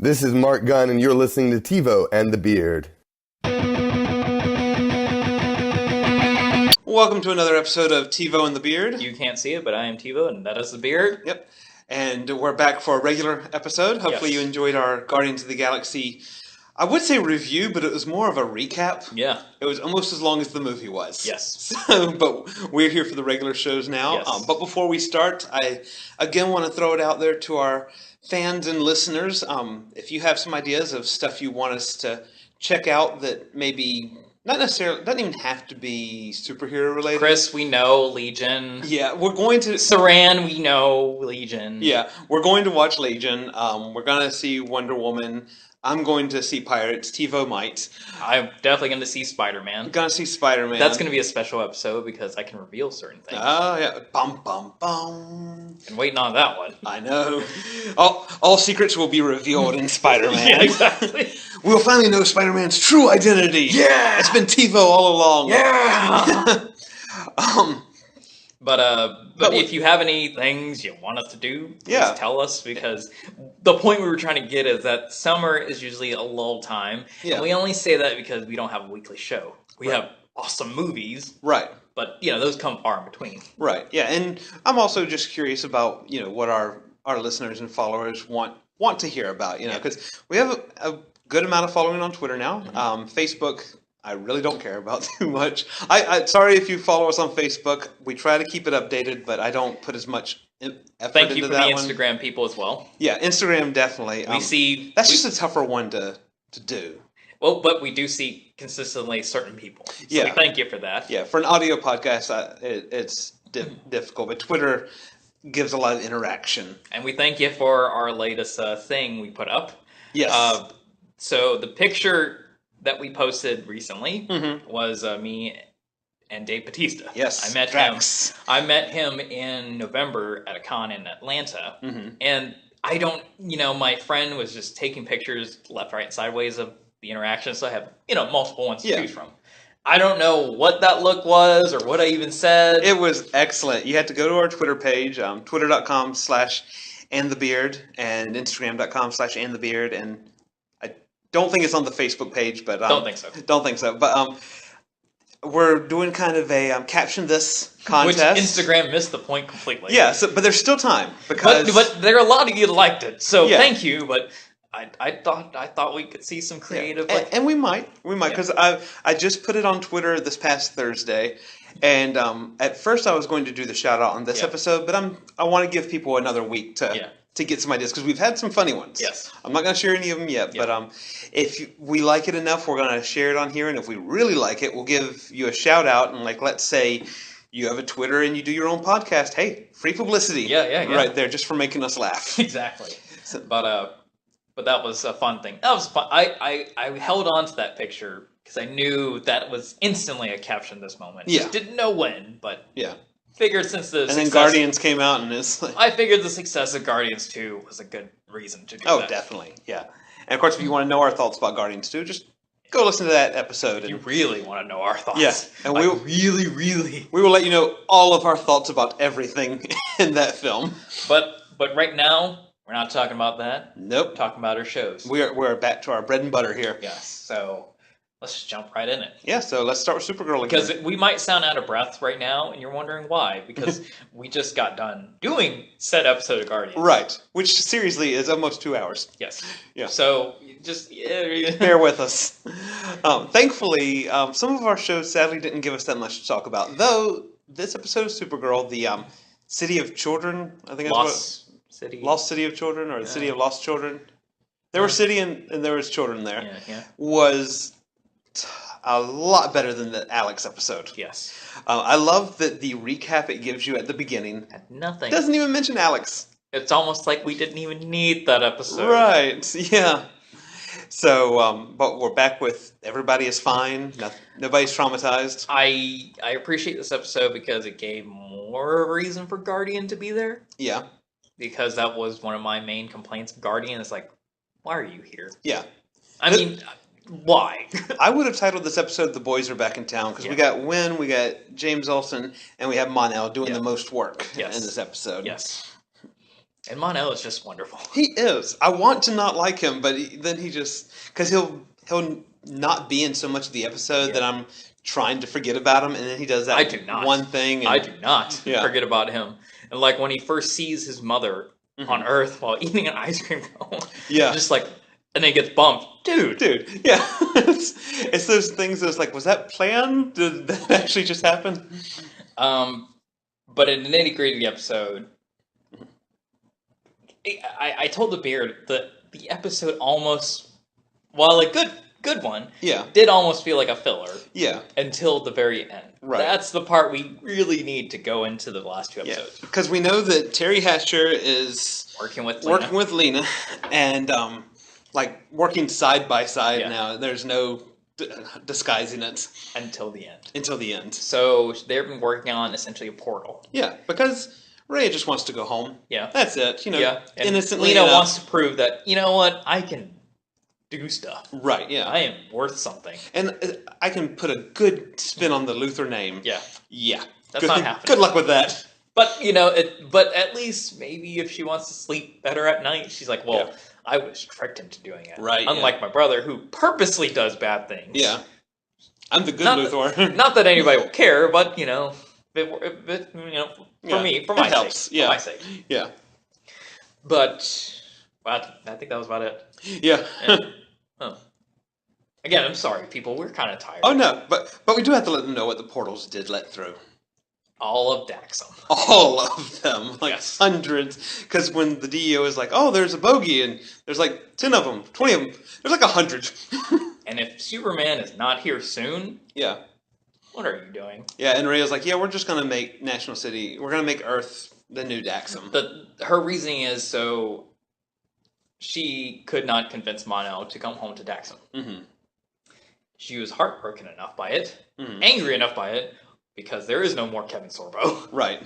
This is Mark Gunn, and you're listening to TeeVo and the Beard. Welcome to another episode of TeeVo and the Beard. You can't see it, but I am TeeVo, and that is the Beard. Yep. And we're back for a regular episode. Hopefully you enjoyed our Guardians of the Galaxy, I would say review, but it was more of a recap. Yeah. It was almost as long as the movie was. Yes. But we're here for the regular shows now. Yes. But before we start, I again want to throw it out there to our fans and listeners. If you have some ideas of stuff you want us to check out that maybe not necessarily, doesn't even have to be superhero related. Chris, we know Legion. Yeah, we're going to... Saran, we know Legion. Yeah, we're going to watch Legion. We're going to see Wonder Woman. I'm going to see Pirates. TeeVo might. I'm definitely going to see Spider-Man. Going to see Spider-Man. That's going to be a special episode because I can reveal certain things. Oh, yeah. Bum, bum, bum. And waiting on that one. I know. All secrets will be revealed in Spider-Man. Yeah, exactly. We'll finally know Spider-Man's true identity. Yeah! It's been TeeVo all along. Yeah! But if you have any things you want us to do, please tell us, because the point we were trying to get is that summer is usually a lull time. Yeah. And we only say that because we don't have a weekly show. We have awesome movies. Right. But, those come far in between. Right, yeah. And I'm also just curious about, what our listeners and followers want to hear about, because we have a good amount of following on Twitter now. Mm-hmm. Facebook, I really don't care about too much. I sorry if you follow us on Facebook. We try to keep it updated, but I don't put as much effort into that one. Thank you for the Instagram people as well. Yeah, Instagram definitely. That's just a tougher one to do. Well, but we do see consistently certain people. So we thank you for that. Yeah, for an audio podcast, it's difficult, but Twitter gives a lot of interaction. And we thank you for our latest thing we put up. Yes. So the picture that we posted recently was me and Dave Bautista. Yes, I met Drax. I met him in November at a con in Atlanta, and I don't, my friend was just taking pictures left, right, and sideways of the interaction, so I have, multiple ones to choose from. I don't know what that look was or what I even said. It was excellent. You had to go to our Twitter page, twitter.com/andthebeard and instagram.com/andthebeard, and don't think it's on the Facebook page, but don't think so. Don't think so. But we're doing kind of a caption this contest. Which Instagram missed the point completely. Yeah, but there's still time because but there are a lot of you that liked it, so thank you. But I thought we could see some creative, and we might because I just put it on Twitter this past Thursday, and at first I was going to do the shout out on this episode, but I want to give people another week to get some ideas, because we've had some funny ones. Yes. I'm not going to share any of them yet, but if we like it enough, we're going to share it on here, and if we really like it, we'll give you a shout out, and let's say you have a Twitter and you do your own podcast. Hey, free publicity. Yeah. Right there, just for making us laugh. Exactly. But that was a fun thing. That was fun. I held on to that picture because I knew that was instantly a caption this moment. Yeah. Just didn't know when, but yeah. Figured since the then Guardians came out, and it's I figured the success of Guardians 2 was a good reason to do that. Oh, definitely, yeah. And of course, if you want to know our thoughts about Guardians 2, just go listen to that episode. You really want to know our thoughts. Yeah, and we will let you know all of our thoughts about everything in that film. But right now, we're not talking about that. Nope. We're talking about our shows. We're back to our bread and butter here. Yes, so let's just jump right in it. Yeah, so let's start with Supergirl again. Because we might sound out of breath right now, and you're wondering why. Because we just got done doing said episode of Guardians. Right. Which, seriously, is almost 2 hours. Yes. Yeah. So, just... bear with us. Thankfully, some of our shows sadly didn't give us that much to talk about. Though, this episode of Supergirl, the City of Children, I think that's Lost City of Children, or the City of Lost Children. There was city and there was children there. Yeah. Was a lot better than the Alex episode. Yes. I love that the recap it gives you at the beginning nothing doesn't even mention Alex. It's almost like we didn't even need that episode. Right, yeah. So, but we're back with everybody is fine. Nobody's traumatized. I appreciate this episode because it gave more reason for Guardian to be there. Yeah. Because that was one of my main complaints. Guardian is like, why are you here? Yeah. I mean, why? I would have titled this episode "The Boys Are Back in Town" because we got Wynn, we got James Olsen, and we have Mon-El doing the most work in this episode. Yes. And Mon-El is just wonderful. He is. I want to not like him, but then he just because he'll not be in so much of the episode that I'm trying to forget about him, and then he does that I do not. one thing. And, I do not Yeah. forget about him. And like when he first sees his mother on Earth while eating an ice cream cone, Yeah. just like, and then he gets bumped, dude. Yeah, it's those things that's like, was that planned? Did that actually just happen? But in the nitty gritty of the episode, I told the Beard that the episode almost, while a good one, Yeah, did almost feel like a filler yeah, until the very end. Right. That's the part we really need to go into the last two yeah. episodes. Because we know that Terry Hatcher is Working with Lena. and like working side by side Yeah. now. There's no disguising it Until the end. until the end. So they've been working on essentially a portal. Yeah, because Ray just wants to go home. Yeah. That's it. Yeah. And innocently Lena enough. wants to prove that, you know what, I can do stuff. Right. Yeah. I am worth something. And I can put a good spin on the Luthor name. Yeah. Yeah. That's not happening. Good luck with that. But, but at least maybe if she wants to sleep better at night, she's like, well, Yeah. I was tricked into doing it. Right, Unlike my brother, who purposely does bad things. Yeah. I'm the good Not Luthor. Not that anybody will care, but, for Yeah. me, for It my helps, sake. yeah. For my sake. Yeah. But, well, I think that was about it. Yeah. And, again, I'm sorry, people. We're kind of tired. Oh no, but we do have to let them know what the portals did let through. All of Daxam. All of them, like Yes. hundreds. Because when the DEO is like, "Oh, there's a bogey," and there's like 10 of them, 20 of them. There's like 100. And if Superman is not here soon, Yeah. what are you doing? Yeah, and Rhea's like, "Yeah, we're just gonna make National City. We're gonna make Earth the new Daxam." Her reasoning is so she could not convince Mon-El to come home to Daxam. Mm-hmm. She was heartbroken enough by it, Mm-hmm. angry enough by it, because there is no more Kevin Sorbo. Right.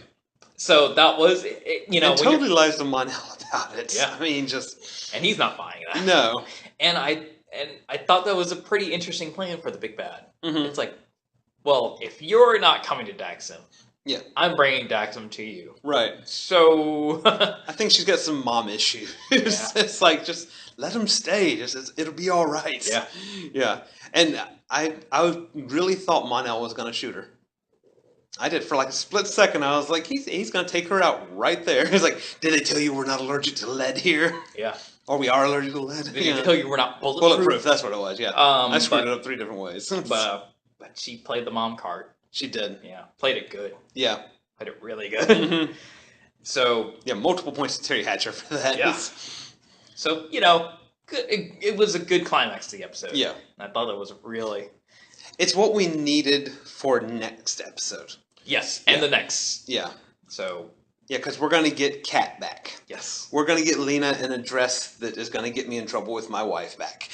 So that was, And when totally lies to Mon-El about it. Yeah. I mean, just and he's not buying that. no. And I thought that was a pretty interesting plan for the big bad. Mm-hmm. It's like, well, if you're not coming to Daxam, Yeah. I'm bringing Daxam to you. Right. So I think she's got some mom issues. Yeah. It's like, just let him stay. It'll be all right. Yeah. Yeah. And I really thought Mon-El was going to shoot her. I did for like a split second. I was like, he's going to take her out right there. He's like, did they tell you we're not allergic to lead here? yeah. Or we are allergic to lead? Did they tell you we're not Bulletproof. That's what it was. Yeah. I screwed but- it up 3 different ways. But she played the mom card. She did. Yeah, played it good. Yeah. Played it really good. Mhm. So Yeah. Multiple points to Terry Hatcher for that. Yeah. So good, it was a good climax to the episode. Yeah. And I thought it was really It's what we needed for next episode. yes, and Yeah. the next. Yeah. So Yeah, because we're going to get Kat back. yes, We're going to get Lena in a dress that is going to get me in trouble with my wife back.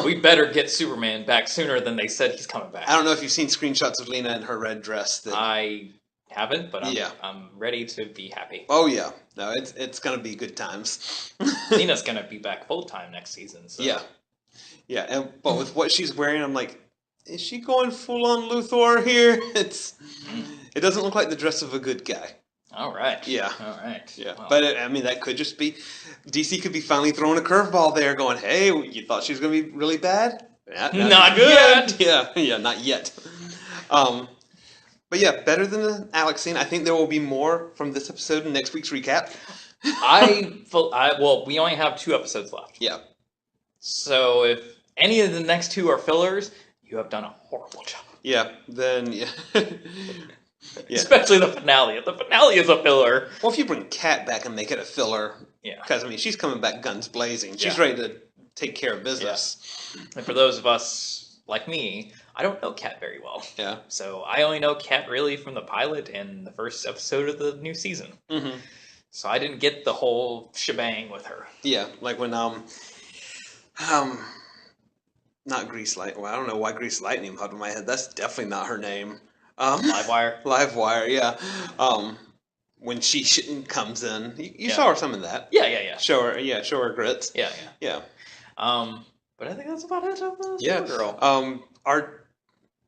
we better get Superman back sooner than they said he's coming back. I don't know if you've seen screenshots of Lena in her red dress. That I haven't, but Yeah. I'm ready to be happy. Oh yeah, no, it's going to be good times. Lena's gonna be back full time next season. So. Yeah, yeah, but with what she's wearing, I'm like, is she going full on Luthor here? It doesn't look like the dress of a good guy. All right. Yeah. All right. Yeah, Well, but I mean that could just be DC could be finally throwing a curveball there, going, "Hey, you thought she was going to be really bad? Not good. Yeah, not yet." But yeah, better than the Alex scene. I think there will be more from this episode in next week's recap. well, we only have 2 episodes left. Yeah. So if any of the next 2 are fillers, you have done a horrible job. Yeah, then yeah. Yeah. Especially the finale. If the finale is a filler. Well, if you bring Kat back and make it a filler, Yeah. because I mean she's coming back guns blazing. She's Yeah. ready to take care of business. And for those of us like me, I don't know Kat very well. Yeah. So I only know Kat really from the pilot and the first episode of the new season. Mm-hmm. So I didn't get the whole shebang with her. Yeah, like when not Grease Light. Well, I don't know why Grease Lightning popped in my head. That's definitely not her name. Livewire. Livewire, yeah. When she comes in, you Yeah. saw her some of that. Yeah. Show her grits. Yeah. Yeah. But I think that's about it of the Yeah. Supergirl. Our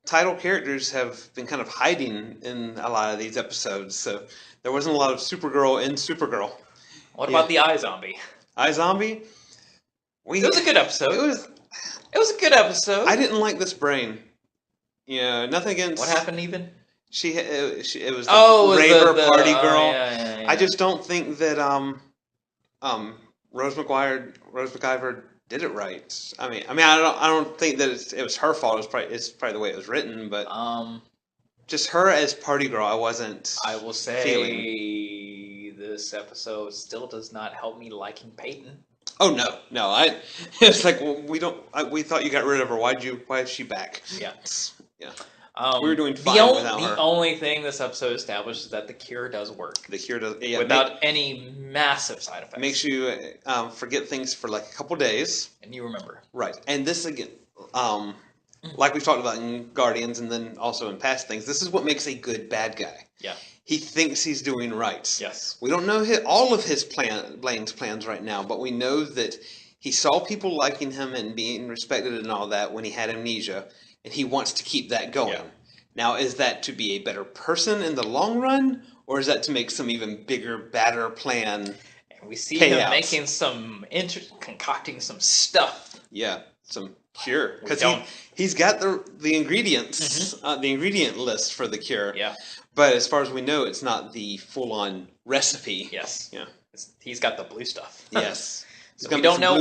title characters have been kind of hiding in a lot of these episodes, so there wasn't a lot of Supergirl in Supergirl. What about the eye zombie? iZombie? It was a good episode. It was a good episode. I didn't like this brain. Yeah, nothing against... What happened even? It was the raver party girl. Yeah. I just don't think that Rose McIver did it right. I mean, I don't think that it was her fault. It's probably the way it was written, but just her as party girl, I wasn't. I will say feeling. This episode still does not help me liking Peyton. Oh no! It's like, well, we thought you got rid of her. Why is she back? Yeah. We were doing fine without her. The only thing this episode establishes is that the cure does work. The cure does, without any massive side effects. Makes you forget things for like a couple days, and you remember. Right, and this again, like we've talked about in Guardians, and then also in past things, this is what makes a good bad guy. Yeah. He thinks he's doing right. Yes. We don't know all of Blaine's plans right now, but we know that he saw people liking him and being respected and all that when he had amnesia, and he wants to keep that going. Yeah. Now, is that to be a better person in the long run, or is that to make some even bigger, badder plan? And we see him making concocting some stuff. Yeah, some cure, because he's got the ingredients, the ingredient list for the cure. Yeah. But as far as we know, it's not the full-on recipe. Yes. Yeah. He's got the blue stuff. Yes. So we don't know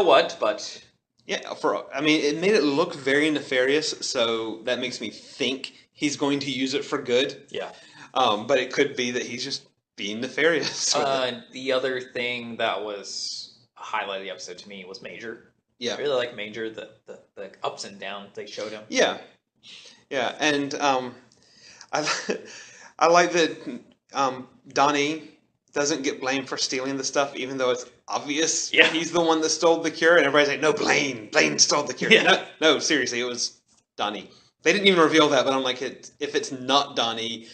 what, but yeah. It made it look very nefarious. So that makes me think he's going to use it for good. Yeah. But it could be that he's just being nefarious. The other thing that was a highlight of the episode to me was Major. Yeah. I really like Major. The ups and downs they showed him. Yeah. Yeah, and I like that Donnie doesn't get blamed for stealing the stuff, even though it's obvious he's the one that stole the cure, and everybody's like, no, Blaine stole the cure. Yeah. No, seriously, it was Donnie. They didn't even reveal that, but I'm like, if it's not Donnie,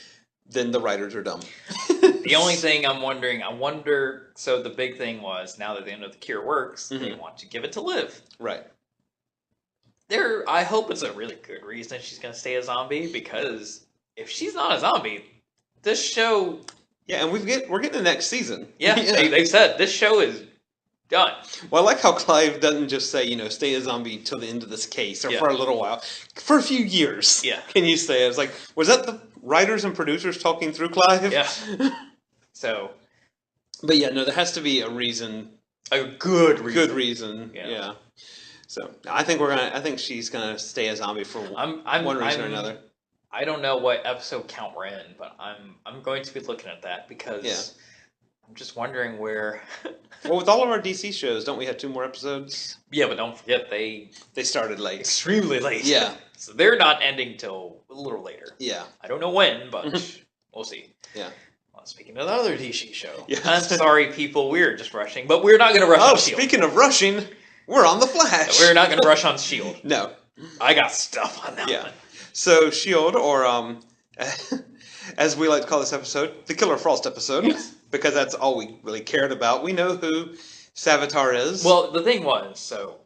then the writers are dumb. The only thing I'm wondering, so the big thing was, now that they know the cure works, they want to give it to Liv. Right. I hope it's a really good reason she's going to stay a zombie, because if she's not a zombie, this show... Yeah, and we're getting the next season. Yeah, they said this show is done. Well, I like how Clive doesn't just say, stay a zombie till the end of this case, or for a little while. For a few years. Yeah. Can you say? I was like, was that the writers and producers talking through Clive? Yeah. So. But yeah, no, there has to be a reason. A good reason. Good reason. Yeah. So I think she's gonna stay a zombie for one reason or another. I don't know what episode count we're in, but I'm going to be looking at that because I'm just wondering where. Well, with all of our DC shows, don't we have 2 more episodes? Yeah, but don't forget they started late, extremely late. Yeah, so they're not ending till a little later. Yeah, I don't know when, but we'll see. Yeah. Well, speaking of another DC show, yeah. I'm sorry, people, we're just rushing, but we're not going to rush on S.H.I.E.L.D. Speaking of rushing, we're on the Flash. We're not going to rush on S.H.I.E.L.D. No, I got stuff on that one. So S.H.I.E.L.D., or as we like to call this episode, the Killer Frost episode, because that's all we really cared about. We know who Savitar is. Well, the thing was, so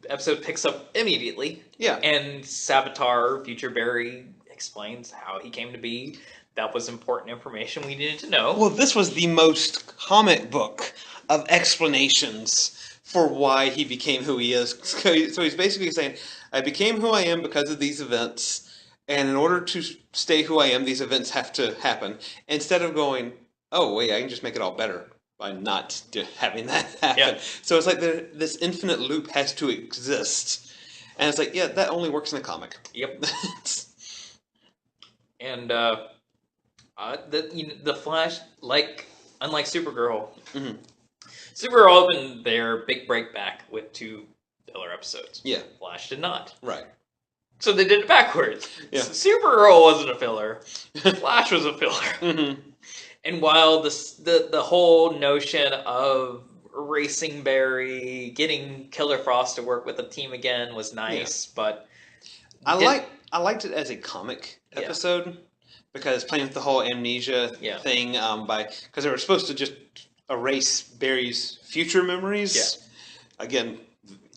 the episode picks up immediately. Yeah. And Savitar, Future Barry, explains how he came to be. That was important information we needed to know. Well, this was the most comic book of explanations for why he became who he is. So he's basically saying, I became who I am because of these events, and in order to stay who I am, these events have to happen. Instead of going, oh, wait, I can just make it all better by not having that happen. Yeah. So it's like this infinite loop has to exist. And it's like, yeah, that only works in a comic. Yep. And the Flash, unlike Supergirl, Supergirl opened their big break back with 2 filler episodes. Yeah. Flash did not. Right. So they did it backwards. Yeah. Supergirl wasn't a filler. Flash was a filler. And while the whole notion of erasing Barry, getting Killer Frost to work with the team again was nice, but I liked it as a comic episode because playing with the whole amnesia thing because they were supposed to just erase Barry's future memories. Yeah. Again,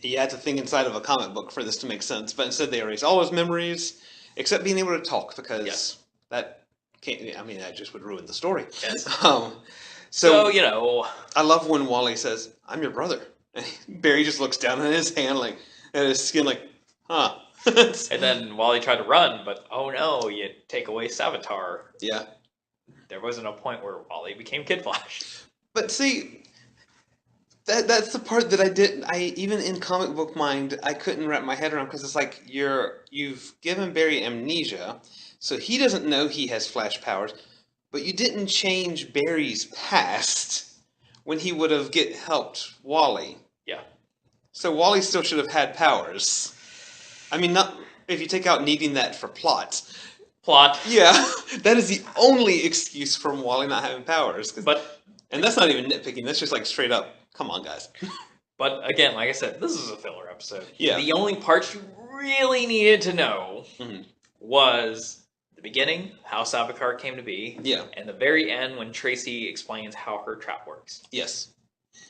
you had to think inside of a comic book for this to make sense, but instead they erase all his memories except being able to talk because that can't. I mean, that just would ruin the story. Yes. So, you know, I love when Wally says, "I'm your brother." And Barry just looks down at his hand, like, at his skin, like, huh. and then Wally tried to run, but oh no, you take away Savitar. Yeah. There wasn't a point where Wally became Kid Flash. But see, that's the part that even in comic book mind, I couldn't wrap my head around, because it's like you've given Barry amnesia, so he doesn't know he has Flash powers, but you didn't change Barry's past when he would have helped Wally. Yeah. So Wally still should have had powers. I mean, not if you take out needing that for plot. Yeah, that is the only excuse for Wally not having powers. And that's not even nitpicking. That's just like straight up, come on, guys. But again, like I said, this is a filler episode. Yeah. The only parts you really needed to know was the beginning, how Savitar came to be, and the very end when Tracy explains how her trap works. Yes.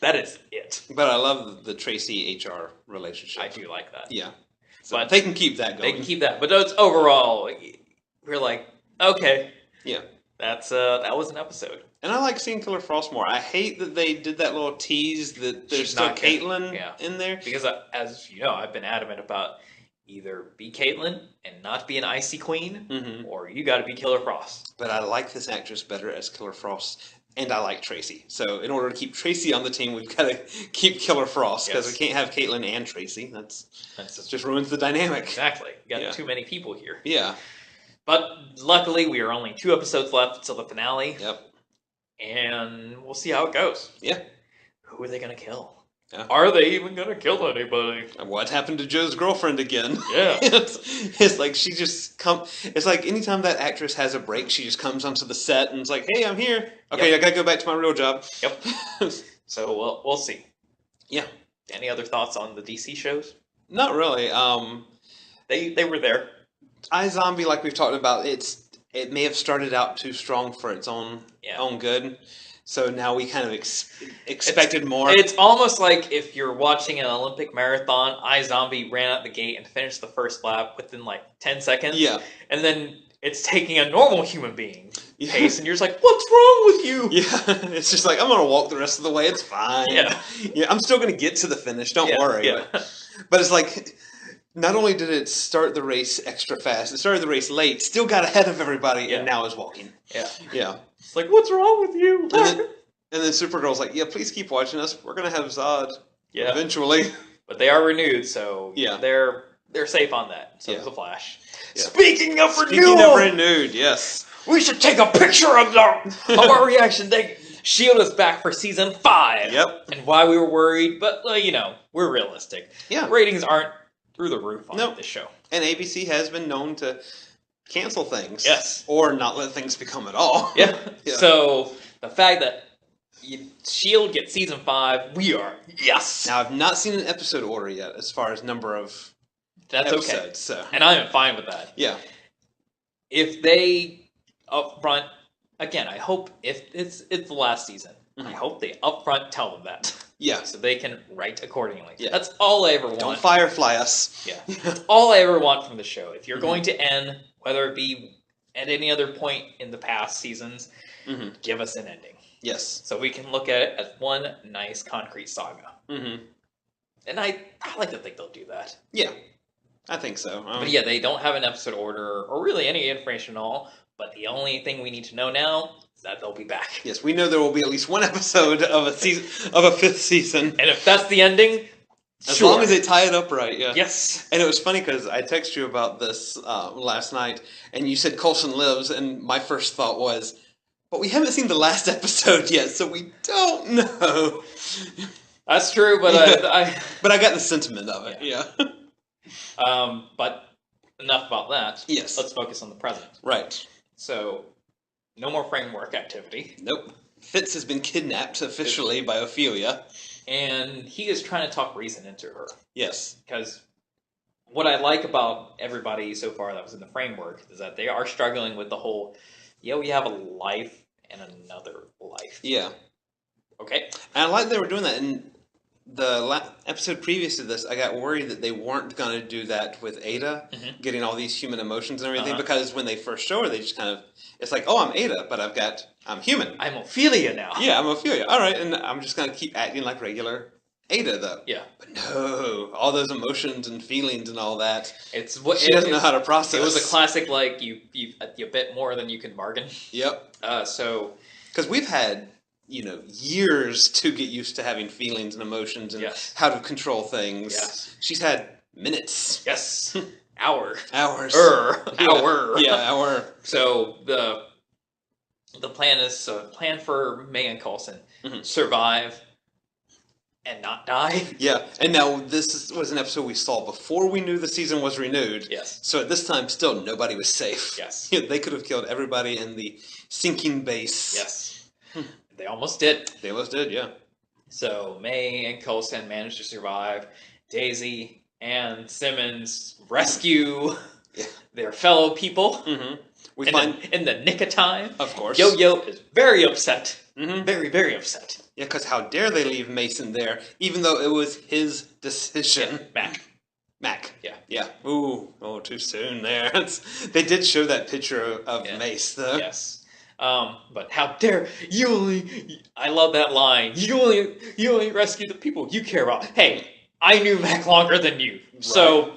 That is it. But I love the Tracy HR relationship. I do like that. Yeah. So but they can keep that going. They can keep that. But it's overall, we're like, okay. Yeah. That was an episode. And I like seeing Killer Frost more. I hate that they did that little tease that there's still Caitlin in there. Because, as you know, I've been adamant about either be Caitlin and not be an Icy Queen, or you got to be Killer Frost. But I like this actress better as Killer Frost, and I like Tracy. So in order to keep Tracy on the team, we've got to keep Killer Frost, because we can't have Caitlin and Tracy. That just ruins the dynamic. Exactly. You got too many people here. Yeah. But luckily, we are only 2 episodes left till the finale. Yep. And we'll see how it goes. Yeah. Who are they going to kill? Yeah. Are they even going to kill anybody? What happened to Joe's girlfriend again? Yeah. It's like she just it's like anytime that actress has a break, she just comes onto the set and it's like, hey, I'm here. Okay, I got to go back to my real job. Yep. So we'll see. Yeah. Any other thoughts on the DC shows? Not really. They were there. iZombie, like we've talked about, it may have started out too strong for its own good. So now we kind of expected more. It's almost like if you're watching an Olympic marathon, iZombie ran out the gate and finished the first lap within like 10 seconds. Yeah. And then it's taking a normal human being pace, and you're just like, what's wrong with you? Yeah. It's just like, I'm going to walk the rest of the way. It's fine. Yeah. Yeah. I'm still going to get to the finish. Don't worry. Yeah. But it's like, not only did it start the race extra fast, it started the race late, still got ahead of everybody, and now is walking. Yeah. Yeah. It's like, what's wrong with you? And then Supergirl's like, yeah, please keep watching us. We're going to have Zod eventually. But they are renewed, so they're safe on that. So is the Flash. Yeah. Speaking of renewed, yes. We should take a picture of our reaction. Shield is back for season 5. Yep. And why we were worried, but, we're realistic. Yeah. Ratings aren't through the roof on this show. And ABC has been known to cancel things. Yes. Or not let things become at all. Yeah. So, the fact that S.H.I.E.L.D. gets season 5, we are, yes! Now, I've not seen an episode order yet as far as number of episodes. Okay. So. And I am fine with that. Yeah. If they upfront, again, I hope if it's the last season, I hope they upfront tell them that. Yeah. So they can write accordingly. Yeah. That's all I ever want. Don't firefly us. Yeah. That's all I ever want from the show. If you're going to end, whether it be at any other point in the past seasons, give us an ending. Yes. So we can look at it as one nice concrete saga. And I like to think they'll do that. Yeah. I think so. But yeah, they don't have an episode order or really any information at all. But the only thing we need to know now is that they'll be back. Yes, we know there will be at least one episode of a season of a 5th season. And if that's the ending, as long as they tie it up right, yeah. Yes. And it was funny because I texted you about this last night, and you said Coulson lives, and my first thought was, but we haven't seen the last episode yet, so we don't know. That's true, but but I got the sentiment of it. Yeah. But enough about that. Yes. Let's focus on the present. Right. So, no more framework activity. Nope. Fitz has been kidnapped officially by Ophelia. And he is trying to talk reason into her. Yes. Because what I like about everybody so far that was in the framework is that they are struggling with the whole, we have a life and another life. Yeah. Okay. And I like they were doing that. And episode previous to this, I got worried that they weren't going to do that with Ada, getting all these human emotions and everything, because when they first show her, they just kind of, it's like, oh, I'm Ada, but I'm human. I'm Ophelia now. Yeah, I'm Ophelia. All right, and I'm just going to keep acting like regular Ada, though. Yeah. But no, all those emotions and feelings and all that. She doesn't know how to process. It was a classic, like, you bit more than you can bargain. Yep. Because we've had, years to get used to having feelings and emotions and how to control things. Yes. She's had minutes. Yes. Hours. Hour. Yeah, hour. So the plan for Megan Coulson, survive and not die. Yeah, and now this was an episode we saw before we knew the season was renewed. Yes. So at this time, still nobody was safe. Yes. They could have killed everybody in the sinking base. Yes. They almost did. They almost did, yeah. So May and Coulson managed to survive. Daisy and Simmons rescue their fellow people. We in the nick of time. Of course. Yo-Yo is very upset. Very, very upset. Yeah, because how dare they leave Mason there, even though it was his decision. Mac. Yeah. Yeah. Ooh. Oh, too soon there. They did show that picture of Mace, though. Yes. But how dare you only... I love that line. You only rescue the people you care about. Hey, I knew Mac longer than you. Right. So...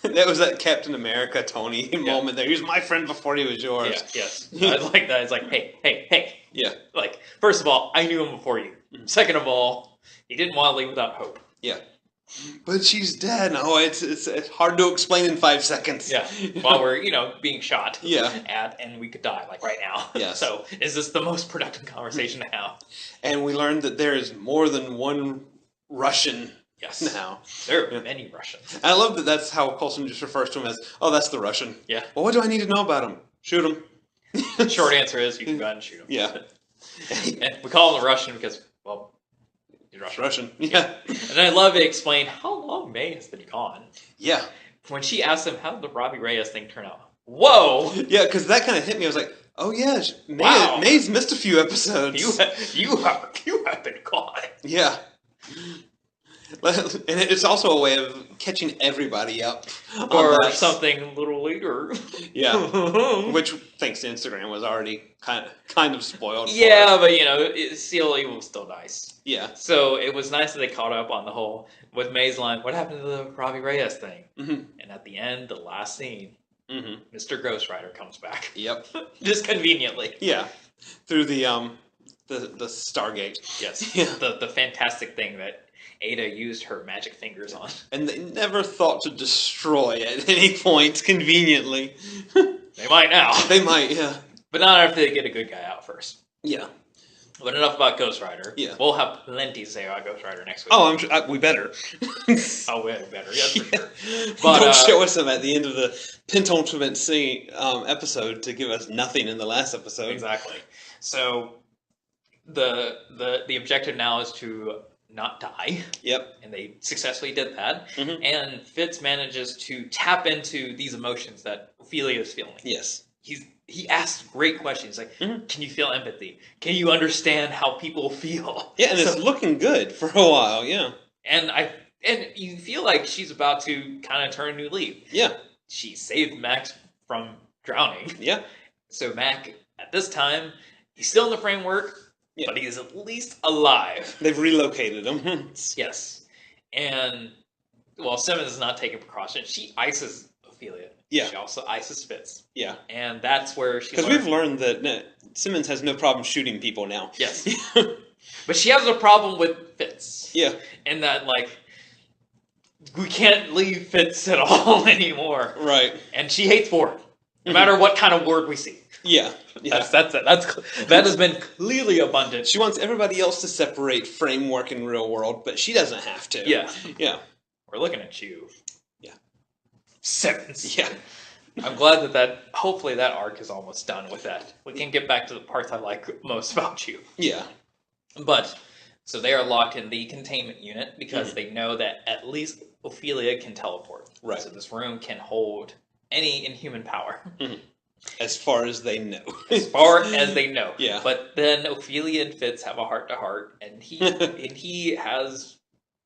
That was that Captain America Tony moment there. He was my friend before he was yours. Yes. I like that. It's like, hey. Yeah. Like, first of all, I knew him before you. Second of all, he didn't want to leave without hope. Yeah. But she's dead. No, it's hard to explain in 5 seconds. Yeah. While we're, being shot. Yeah. And we could die, like, right now. Yes. So, is this the most productive conversation to have? And we learned that there is more than one Russian. Yes. Now. There are many Russians. I love that that's how Coulson just refers to him as, oh, that's the Russian. Yeah. Well, what do I need to know about him? Shoot him. Short answer is you can go ahead and shoot him. Yeah. And we call him the Russian because, well, he's Russian. Yeah. And I love it explained how long May has been gone. Yeah. When she asked him, how did the Robbie Reyes thing turn out? Whoa! Yeah, because that kind of hit me. I was like, oh, yeah, May's missed a few episodes. You have been gone. Yeah. And it's also a way of catching everybody up. Or something a little later. Yeah. Which, thanks to Instagram, was already kind of spoiled. Yeah, but, CLE was still nice. Yeah. So it was nice that they caught up on the whole, with May's line, what happened to the Robbie Reyes thing? And at the end, the last scene, Mr. Ghost Rider comes back. Yep. Just conveniently. Yeah. Through the Stargate. Yes. Yeah. The fantastic thing that Ada used her magic fingers on. And they never thought to destroy at any point, conveniently. They might now. They might, yeah. But not after they get a good guy out first. Yeah. But enough about Ghost Rider. Yeah. We'll have plenty to say about Ghost Rider next week. Oh, I'm sure, we better. Oh, we better, yes, for sure. But, don't show us them at the end of the penultimate episode to give us nothing in the last episode. Exactly. So, the objective now is to not die. Yep. And they successfully did that. And Fitz manages to tap into these emotions that Ophelia is feeling. Yes. He asks great questions like, can you feel empathy? Can you understand how people feel? Yeah, and it's looking good for a while, yeah. And you feel like she's about to kind of turn a new leaf. Yeah. She saved Max from drowning. Yeah. So Mac, at this time, he's still in the framework, but he's at least alive. They've relocated him. Yes. And, well, Simmons is not taking precautions. She ices Ophelia. Yeah. She also ices Fitz. Yeah. And that's where she Because we've learned that Simmons has no problem shooting people now. Yes. But she has a problem with Fitz. Yeah. And that, like, we can't leave Fitz at all anymore. Right. And she hates Ward. No matter what kind of Ward we see. Yeah. That has been clearly abundant. She wants everybody else to separate framework and real world, but she doesn't have to. Yeah. Yeah. We're looking at you. Yeah. Simmons. Yeah. I'm glad that hopefully that arc is almost done with that. We can get back to the parts I like most about you. Yeah. But, so they are locked in the containment unit because they know that at least Ophelia can teleport. Right. So this room can hold any inhuman power. As far as they know. As far as they know. Yeah. But then Ophelia and Fitz have a heart-to-heart, and he has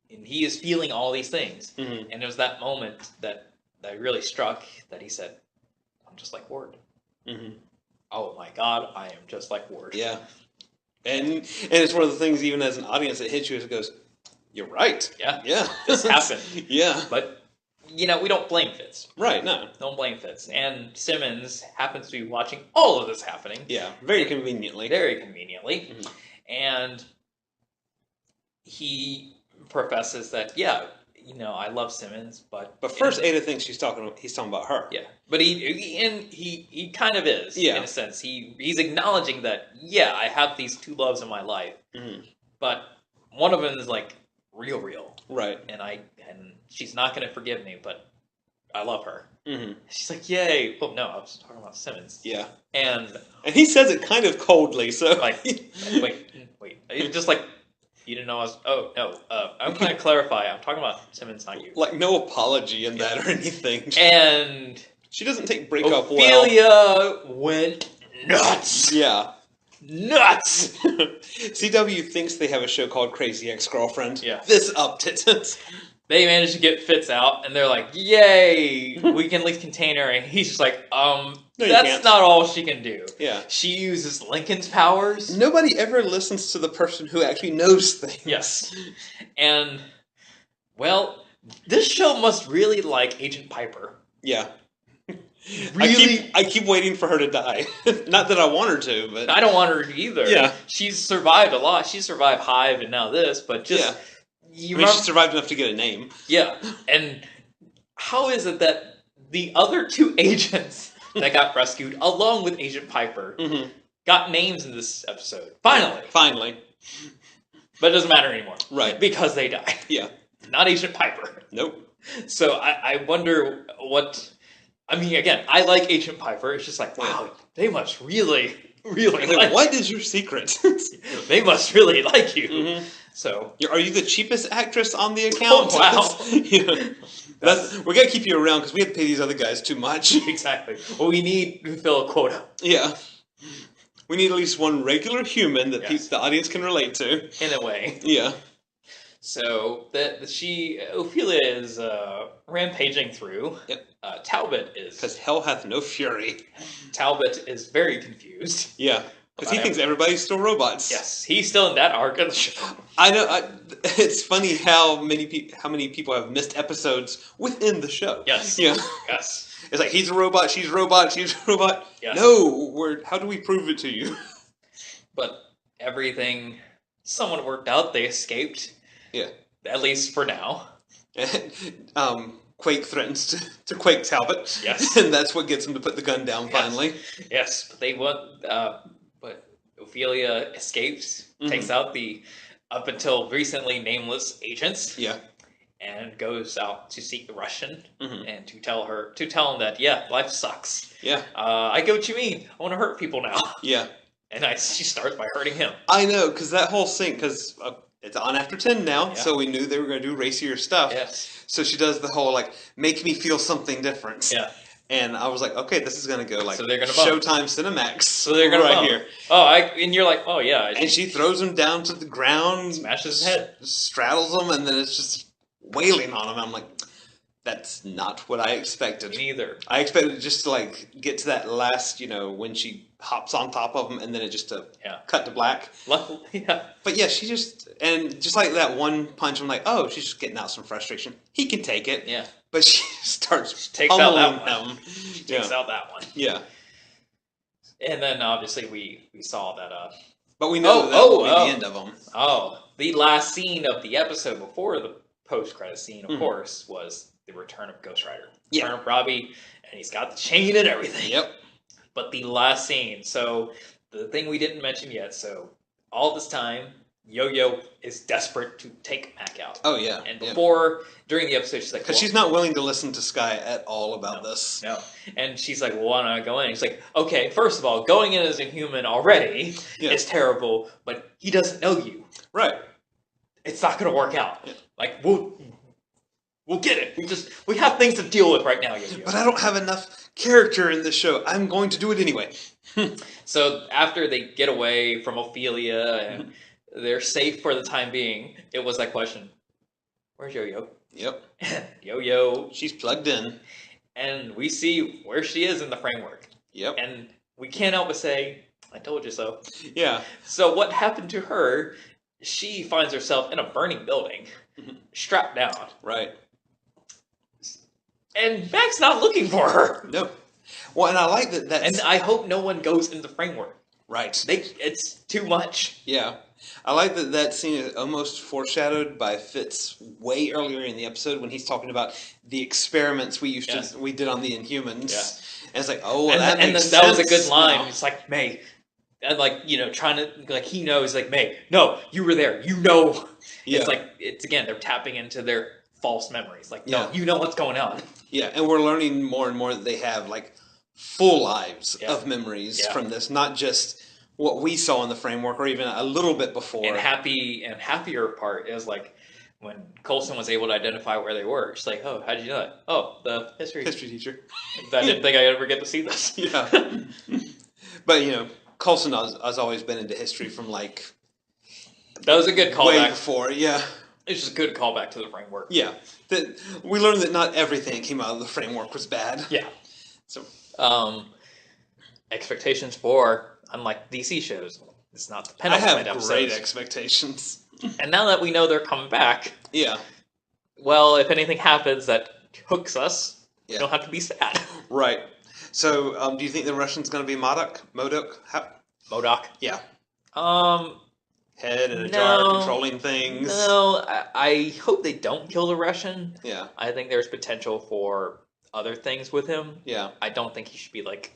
he is feeling all these things. Mm-hmm. And it was that moment that really struck that he said, I'm just like Ward. Mm-hmm. Oh my God, I am just like Ward. Yeah. And it's one of the things, even as an audience, that hits you as it goes, you're right. Yeah. Yeah. This happened. Yeah. But, we don't blame Fitz. Right, no. Don't blame Fitz. And Simmons happens to be watching all of this happening. Yeah, very conveniently. Very conveniently. Mm-hmm. And he professes that, I love Simmons, but first, Ada thinks he's talking about her. Yeah, but he kind of is, in a sense. He's acknowledging that, I have these two loves in my life, but one of them is like real, right? And she's not going to forgive me, but I love her. Mm-hmm. She's like, yay! Oh no, I was talking about Simmons. Yeah, and he says it kind of coldly, so like, wait, it's just like. You didn't know I was... Oh, no. I'm going to clarify. I'm talking about Simmons, not you. Like, no apology in that or anything. And... She doesn't take breakup Ophelia went nuts. Yeah. Nuts! CW thinks they have a show called Crazy Ex-Girlfriend. Yeah. This upped it. They managed to get Fitz out, and they're like, yay! We can at least contain her. And he's just like, no, that's not all she can do. Yeah. She uses Lincoln's powers. Nobody ever listens to the person who actually knows things. Yes. And, well, this show must really like Agent Piper. Yeah. Really? I keep waiting for her to die. Not that I want her to, but... I don't want her to either. Yeah. She's survived a lot. She survived Hive and now this, but just... Yeah. She survived enough to get a name. Yeah. And how is it that the other two agents that got rescued, along with Agent Piper, got names in this episode? Finally. But it doesn't matter anymore. Right. Because they died. Yeah. Not Agent Piper. Nope. So I wonder what... I mean, again, I like Agent Piper. It's just like, wow, they must really like... What is your secret? They must really like you. So... Are you the cheapest actress on the account? Oh, wow. Yeah. We gotta keep you around because we have to pay these other guys too much. Exactly. Well, we need to fill a quota. Yeah. We need at least one regular human that the audience can relate to. In a way. Yeah. So Ophelia is rampaging through. Yep. Talbot is... Because hell hath no fury. Talbot is very confused. Yeah. Because he thinks everybody's still robots. Yes, he's still in that arc of the show. I know. It's funny how many people have missed episodes within the show. Yes. Yeah. Yes. It's like, he's a robot, she's a robot, she's a robot. Yes. No, how do we prove it to you? But everything somewhat worked out. They escaped. Yeah. At least for now. Quake threatens to Quake Talbot. Yes. And that's what gets him to put the gun down finally. Yes, but they want... but Ophelia escapes, takes out the up until recently nameless agents. Yeah. And goes out to seek the Russian and to tell him that, life sucks. Yeah. I get what you mean. I want to hurt people now. Yeah. And she starts by hurting him. I know, because that whole scene, because it's on after 10 now, so we knew they were going to do racier stuff. Yes. So she does the whole, like, make me feel something different. Yeah. And I was like, okay, this is going to go, like, so they're gonna Showtime Cinemax. So they're going to here. Oh, and you're like, oh, yeah. And she throws him down to the ground. Smashes his head. Straddles him, and then it's just wailing on him. I'm like, that's not what I expected. Me neither. I expected it just to, like, get to that last, when she hops on top of him, and then it just to cut to black. Luckily, yeah. But yeah, she just like that one punch, I'm like, oh, she's just getting out some frustration. He can take it. Yeah. But she starts takes out that one. She takes out that one. Yeah. And then obviously we saw that. But we know that will be the end of them. Oh, the last scene of the episode before the post-credit scene, of course, was the return of Ghost Rider. Yeah. Return of Robbie, and he's got the chain and everything. Yep. But the last scene, so the thing we didn't mention yet, so all this time, Yo-Yo is desperate to take Mac out. Oh, yeah. And during the episode, she's like... Because she's not willing to listen to Sky at all about this. No. And she's like, well, why don't I go in? He's like, okay, first of all, going in as a human already is terrible, but he doesn't know you. Right. It's not going to work out. Yeah. Like, we'll get it. We have things to deal with right now, Yo-Yo. But I don't have enough character in this show. I'm going to do it anyway. So after they get away from Ophelia and they're safe for the time being, it was that question, Where's Yo-Yo? Yep. Yo-Yo. She's plugged in. And we see where she is in the framework. Yep. And we can't help but say, I told you so. Yeah. So what happened to her? She finds herself in a burning building, strapped down. Right. And Mac's not looking for her. No. Well, and I like that. And I hope no one goes in the framework. Right. It's too much. Yeah. I like that scene is almost foreshadowed by Fitz way earlier in the episode when he's talking about the experiments we did on the Inhumans. Yeah. And it's like, oh, well, that makes sense. That was a good line. You know? It's like, May, and trying to, he knows, May, no, you were there. You know. Yeah. It's again, they're tapping into their false memories. No, you know what's going on. Yeah, and we're learning more and more that they have, full lives of memories from this, not just what we saw in the framework or even a little bit before. And happier part is, when Coulson was able to identify where they were. She's like, oh, how did you know that? Oh, the history teacher. I didn't think I'd ever get to see this. Yeah. But, Coulson has always been into history from, that was a good callback. Way before, yeah. It's just a good callback to the framework. Yeah. We learned that not everything that came out of the framework was bad. Yeah. So, expectations for, unlike DC shows, it's not the penultimate episode. I have great expectations. And now that we know they're coming back, yeah. Well, if anything happens that hooks us, we don't have to be sad. Right. So, do you think the Russian's going to be MODOK? MODOK? Yeah. Head in a jar controlling things. No, I hope they don't kill the Russian. Yeah. I think there's potential for other things with him. Yeah. I don't think he should be a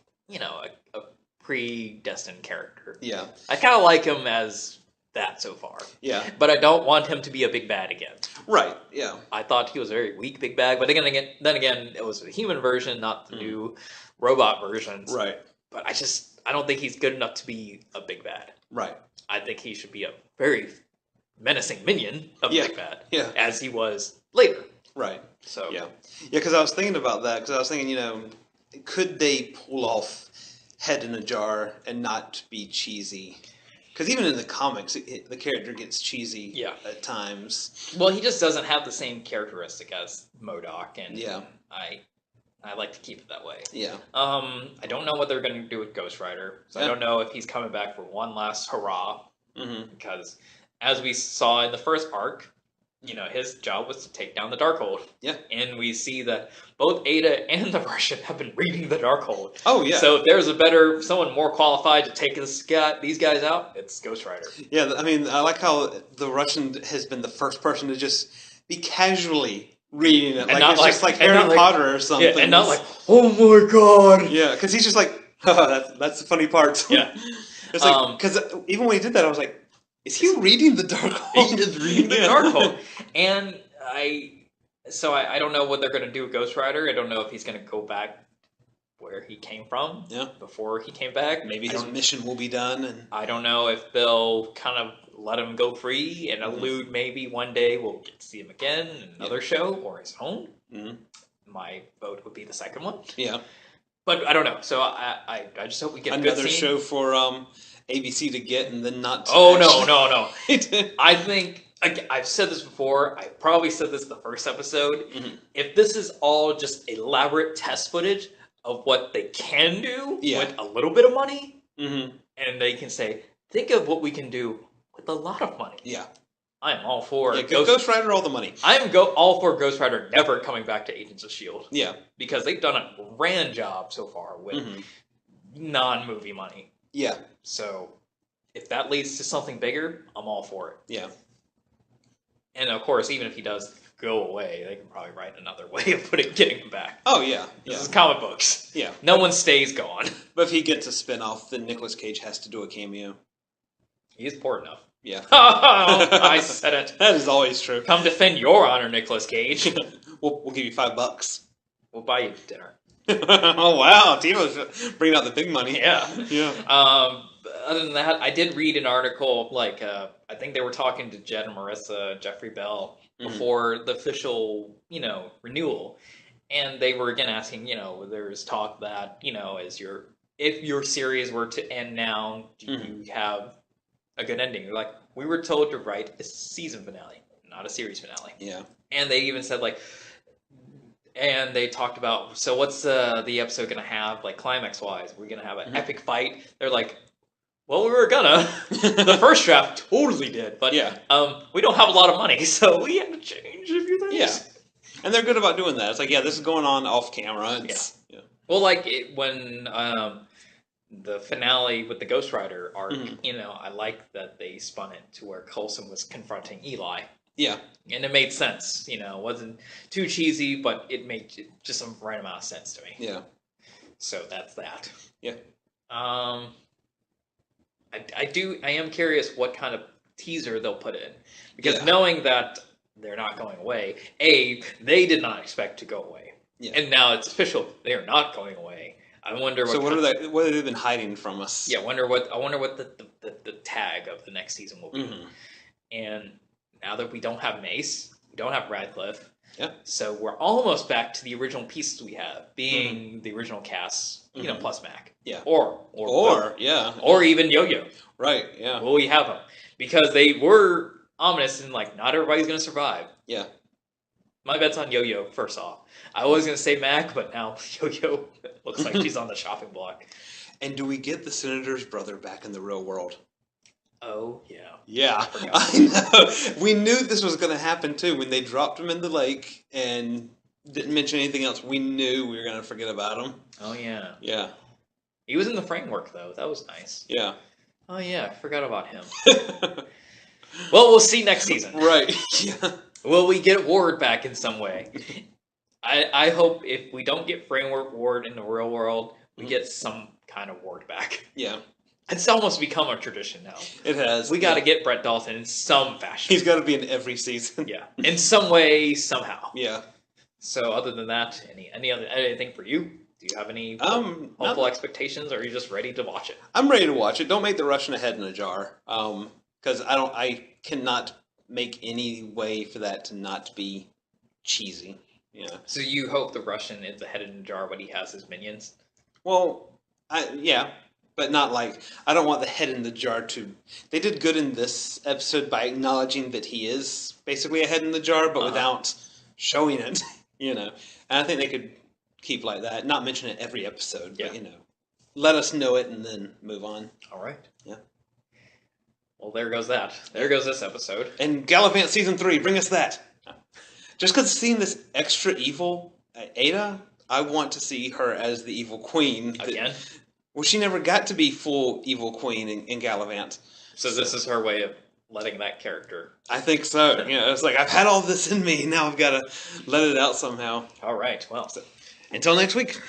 predestined character. Yeah. I kind of like him as that so far. Yeah. But I don't want him to be a big bad again. Right, yeah. I thought he was a very weak big bad, but then again, it was the human version, not the new robot versions. Right. But I don't think he's good enough to be a big bad. Right. I think he should be a very menacing minion of a big bad. Yeah. As he was later. Right. So. Yeah. Yeah, because I was thinking about that, because I was thinking, could they pull off Head in a Jar and not be cheesy? Because even in the comics, the character gets cheesy at times. Well, he just doesn't have the same characteristic as MODOK, and I like to keep it that way. Yeah. I don't know what they're going to do with Ghost Rider. So I don't know if he's coming back for one last hurrah. Mm-hmm. Because as we saw in the first arc, his job was to take down the Darkhold. Yeah. And we see that both Ada and the Russian have been reading the Darkhold. Oh, yeah. So if there's someone more qualified to take these guys out, it's Ghost Rider. Yeah, I mean, I like how the Russian has been the first person to just be casually reading it. It's just like Harry Potter or something. Yeah, and not like, oh my god. Yeah, because he's just like, that's the funny part. Yeah. It's like, because even when he did that, I was like, is he reading the Darkhold? He is reading the Darkhold. And I don't know what they're going to do with Ghost Rider. I don't know if he's going to go back where he came from before he came back. Maybe his mission will be done. And I don't know if they'll kind of let him go free and allude maybe one day we'll get to see him again in another show or his home. Mm-hmm. My vote would be the second one. Yeah. But I don't know. So I just hope we get another a good scene. Show for ABC to get and then not to no. I think, I've said this before, I probably said this the first episode, if this is all just elaborate test footage of what they can do with a little bit of money, and they can say, think of what we can do with a lot of money. Yeah. I'm all for Ghost Rider all the money. I'm all for Ghost Rider never coming back to Agents of S.H.I.E.L.D. Yeah. Because they've done a grand job so far with non-movie money. Yeah. So, if that leads to something bigger, I'm all for it. Yeah. And of course, even if he does go away, they can probably write another way of getting him back. Oh, yeah. This is comic books. Yeah. No one stays gone. But if he gets a spinoff, then Nicolas Cage has to do a cameo. He's poor enough. Yeah. I said it. That is always true. Come defend your honor, Nicolas Cage. We'll give you $5. We'll buy you dinner. Oh, wow. TeeVo's bringing out the big money. Yeah. Yeah. Other than that, I did read an article, I think they were talking to Jed and Marissa, Jeffrey Bell, before the official, renewal. And they were again asking, there's talk that, if your series were to end now, do you have a good ending? They're like, we were told to write a season finale, not a series finale. Yeah. And they even said like, and they talked about, so what's the episode gonna have, like climax wise? We're gonna have an epic fight. They're like, well, we were gonna. The first draft totally did, but we don't have a lot of money, so we had to change a few things. Yeah, and they're good about doing that. It's like, this is going on off camera. Well, like when the finale with the Ghost Rider arc, I like that they spun it to where Coulson was confronting Eli. Yeah. And it made sense, it wasn't too cheesy, but it made just some right amount of sense to me. Yeah. So that's that. Yeah. I am curious what kind of teaser they'll put in. Because knowing that they're not going away, they did not expect to go away. Yeah. And now it's official, they are not going away. I wonder what. So what have they been hiding from us? Yeah, I wonder what the tag of the next season will be. And now that we don't have Mace, we don't have Radcliffe. Yeah. So we're almost back to the original pieces we have, being the original cast, plus Mac. Yeah. Or even Yo-Yo. Right. Yeah. Will we have them? Because they were ominous and like not everybody's gonna survive. Yeah. My bet's on Yo-Yo. First off, I was gonna say Mac, but now Yo-Yo looks like she's on the chopping block. And do we get the senator's brother back in the real world? Oh, yeah. Yeah, I know. We knew this was going to happen, too. When they dropped him in the lake and didn't mention anything else, we knew we were going to forget about him. Oh, yeah. Yeah. He was in the framework, though. That was nice. Yeah. Oh, yeah. I forgot about him. Well, we'll see next season. Right. Yeah. Will we get Ward back in some way? I hope if we don't get framework Ward in the real world, we get some kind of Ward back. Yeah. It's almost become a tradition now. It has. We got to get Brett Dalton in some fashion. He's got to be in every season. Yeah, in some way, somehow. Yeah. So, other than that, anything for you? Do you have any hopeful expectations, or are you just ready to watch it? I'm ready to watch it. Don't make the Russian a head in a jar, because I cannot make any way for that to not be cheesy. Yeah. So you hope the Russian is the head in a jar when he has his minions? Well, yeah. But not like, I don't want the head in the jar to... They did good in this episode by acknowledging that he is basically a head in the jar, but without showing it, And I think they could keep like that, not mention it every episode, but, let us know it and then move on. All right. Yeah. Well, there goes that. There goes this episode. And Gallivant Season 3, bring us that. Just because seeing this extra evil Ada, I want to see her as the evil queen. Again? Well, she never got to be full evil queen in Gallivant. So this is her way of letting that character... I think so. It's like, I've had all this in me, now I've got to let it out somehow. All right, well. So, until next week.